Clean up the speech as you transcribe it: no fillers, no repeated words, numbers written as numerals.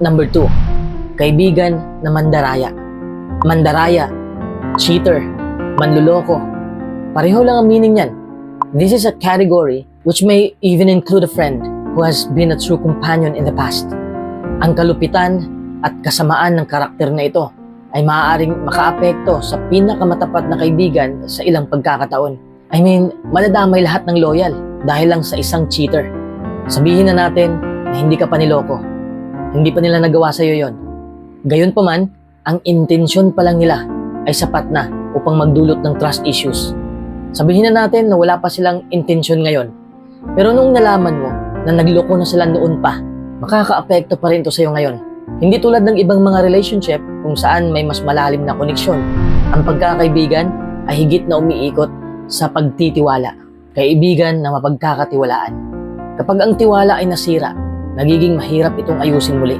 Number 2, kaibigan na mandaraya. Mandaraya, cheater, manluloko. Pareho lang ang meaning niyan. This is a category which may even include a friend who has been a true companion in the past. Ang kalupitan at kasamaan ng karakter na ito ay maaaring makaapekto sa pinakamatapat na kaibigan sa ilang pagkakataon. I mean, madadamay lahat ng loyal dahil lang sa isang cheater. Sabihin na natin na hindi ka pa niloko. Hindi pa nila nagawa sa'yo yon. Gayunpaman, ang intensyon pa lang nila ay sapat na upang magdulot ng trust issues. Sabihin na natin na wala pa silang intensyon ngayon. Pero nung nalaman mo na nagloko na sila noon pa, makakaapekto pa rin ito sa'yo ngayon. Hindi tulad ng ibang mga relationship kung saan may mas malalim na koneksyon. Ang pagkakaibigan ay higit na umiikot sa pagtitiwala. Kaibigan na mapagkakatiwalaan. Kapag ang tiwala ay nasira, nagiging mahirap itong ayusin muli.